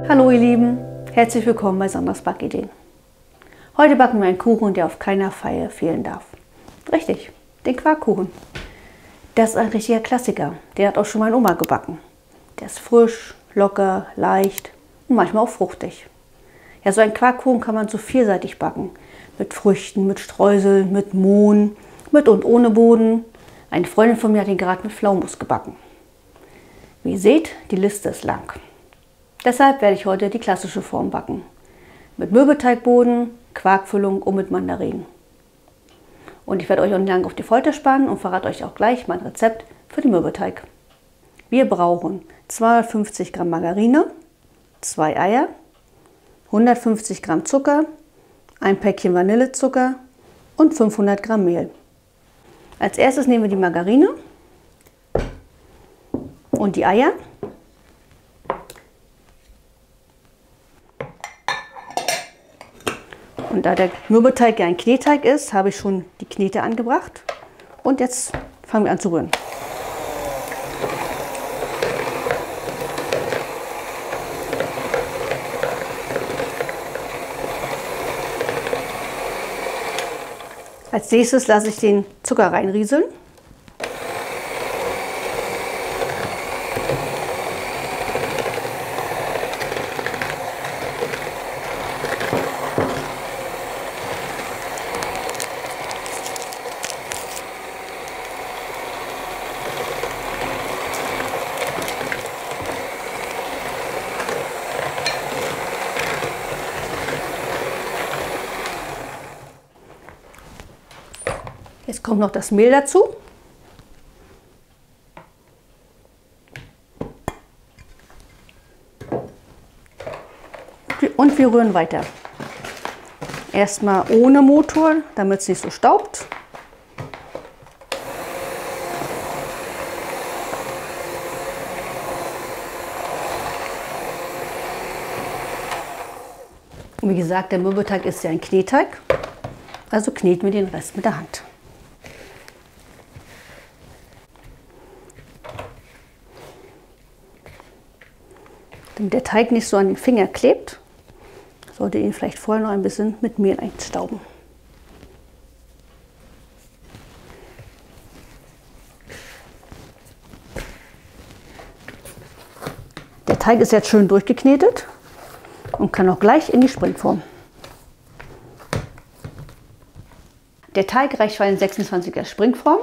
Hallo ihr Lieben, herzlich willkommen bei Sandras Backideen. Heute backen wir einen Kuchen, der auf keiner Feier fehlen darf. Richtig, den Quarkkuchen. Das ist ein richtiger Klassiker, der hat auch schon meine Oma gebacken. Der ist frisch, locker, leicht und manchmal auch fruchtig. Ja, so einen Quarkkuchen kann man so vielseitig backen. Mit Früchten, mit Streuseln, mit Mohn, mit und ohne Boden. Eine Freundin von mir hat ihn gerade mit Pflaumenmus gebacken. Wie ihr seht, die Liste ist lang. Deshalb werde ich heute die klassische Form backen. Mit Mürbeteigboden, Quarkfüllung und mit Mandarinen. Und ich werde euch auch nicht lange auf die Folter spannen und verrate euch auch gleich mein Rezept für den Mürbeteig. Wir brauchen 250 Gramm Margarine, 2 Eier, 150 Gramm Zucker, ein Päckchen Vanillezucker und 500 Gramm Mehl. Als erstes nehmen wir die Margarine und die Eier. Und da der Mürbeteig ja ein Knetteig ist, habe ich schon die Knete angebracht. Und jetzt fangen wir an zu rühren. Als nächstes lasse ich den Zucker reinrieseln. Jetzt kommt noch das Mehl dazu. Und wir rühren weiter. Erstmal ohne Motor, damit es nicht so staubt. Und wie gesagt, der Mürbeteig ist ja ein Knetteig, also kneten wir den Rest mit der Hand. Damit der Teig nicht so an den Finger klebt, solltet ihr ihn vielleicht vorher noch ein bisschen mit Mehl einstauben. Der Teig ist jetzt schön durchgeknetet und kann auch gleich in die Springform. Der Teig reicht für eine 26er Springform.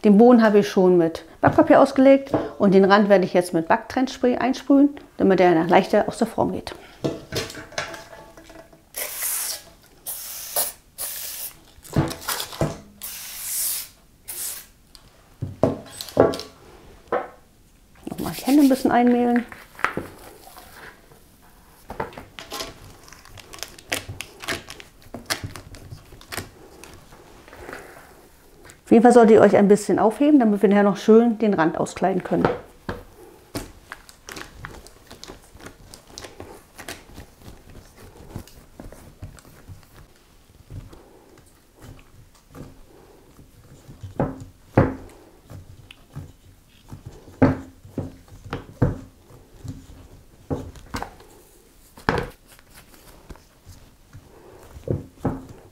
Den Boden habe ich schon mit Backpapier ausgelegt und den Rand werde ich jetzt mit Backtrennspray einsprühen, damit er leichter aus der Form geht. Nochmal die Hände ein bisschen einmehlen. Auf jeden Fall solltet ihr euch ein bisschen aufheben, damit wir nachher noch schön den Rand auskleiden können.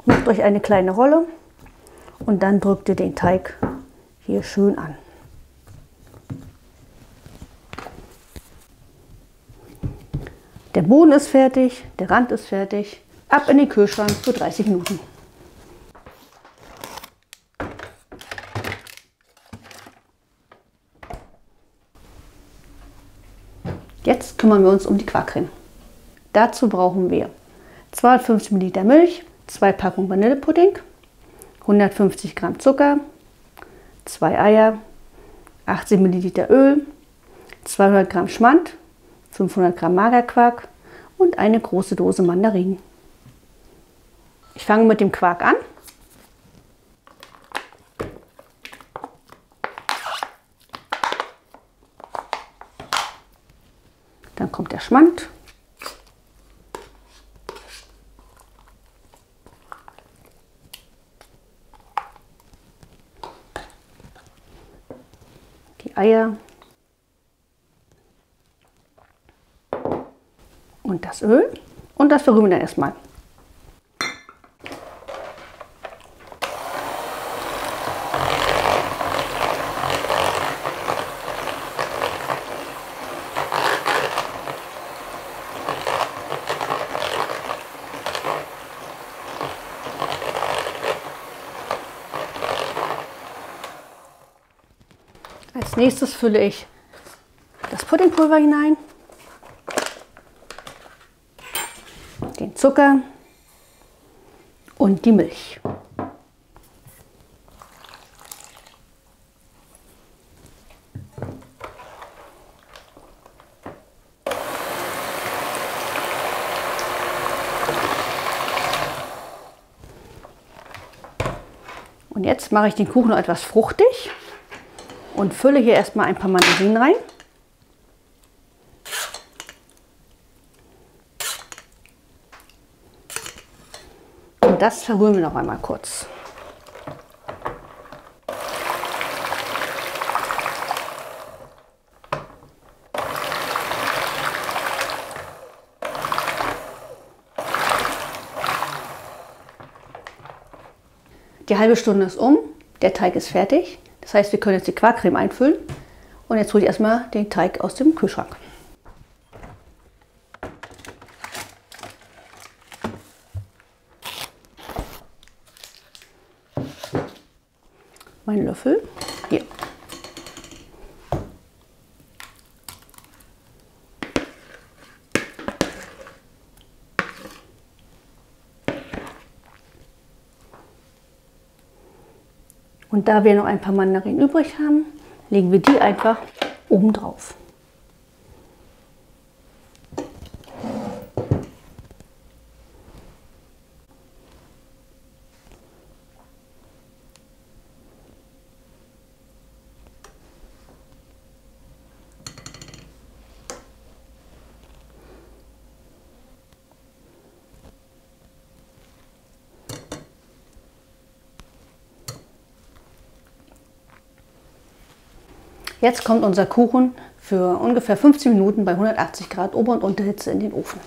Macht euch eine kleine Rolle. Und dann drückt ihr den Teig hier schön an. Der Boden ist fertig, der Rand ist fertig. Ab in den Kühlschrank für 30 Minuten. Jetzt kümmern wir uns um die Quarkcreme. Dazu brauchen wir 250 Ml Milch, 2 Packungen Vanillepudding, 150 Gramm Zucker, 2 Eier, 80 Ml Öl, 200 Gramm Schmand, 500 Gramm Magerquark und eine große Dose Mandarinen. Ich fange mit dem Quark an. Dann kommt der Schmand. Die Eier und das Öl und das verrühren wir dann erstmal. Als nächstes fülle ich das Puddingpulver hinein, den Zucker und die Milch. Und jetzt mache ich den Kuchen noch etwas fruchtig und fülle hier erstmal ein paar Mandarinen rein. Und das verrühren wir noch einmal kurz. Die halbe Stunde ist um, der Teig ist fertig. Das heißt, wir können jetzt die Quarkcreme einfüllen. Und jetzt hole ich erstmal den Teig aus dem Kühlschrank. Mein Löffel hier. Und da wir noch ein paar Mandarinen übrig haben, legen wir die einfach oben drauf. Jetzt kommt unser Kuchen für ungefähr 15 Minuten bei 180 Grad Ober- und Unterhitze in den Ofen.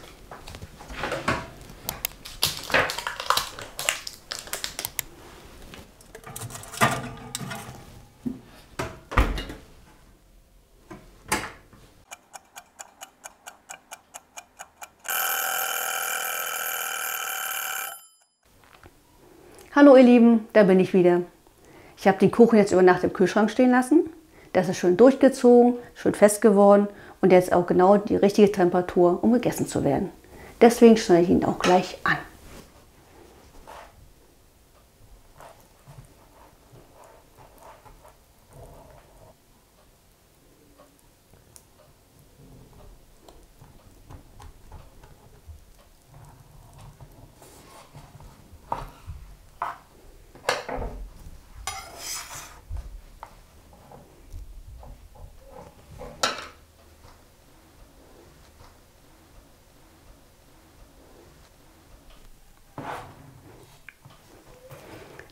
Hallo ihr Lieben, da bin ich wieder. Ich habe den Kuchen jetzt über Nacht im Kühlschrank stehen lassen. Das ist schön durchgezogen, schön fest geworden und jetzt auch genau die richtige Temperatur, um gegessen zu werden. Deswegen schneide ich ihn auch gleich an.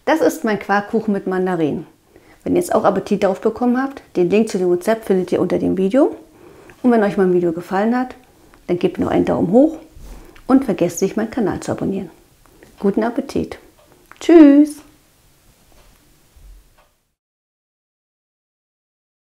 Das ist mein Quarkkuchen mit Mandarinen. Wenn ihr jetzt auch Appetit darauf bekommen habt, den Link zu dem Rezept findet ihr unter dem Video. Und wenn euch mein Video gefallen hat, dann gebt mir noch einen Daumen hoch und vergesst nicht, meinen Kanal zu abonnieren. Guten Appetit! Tschüss!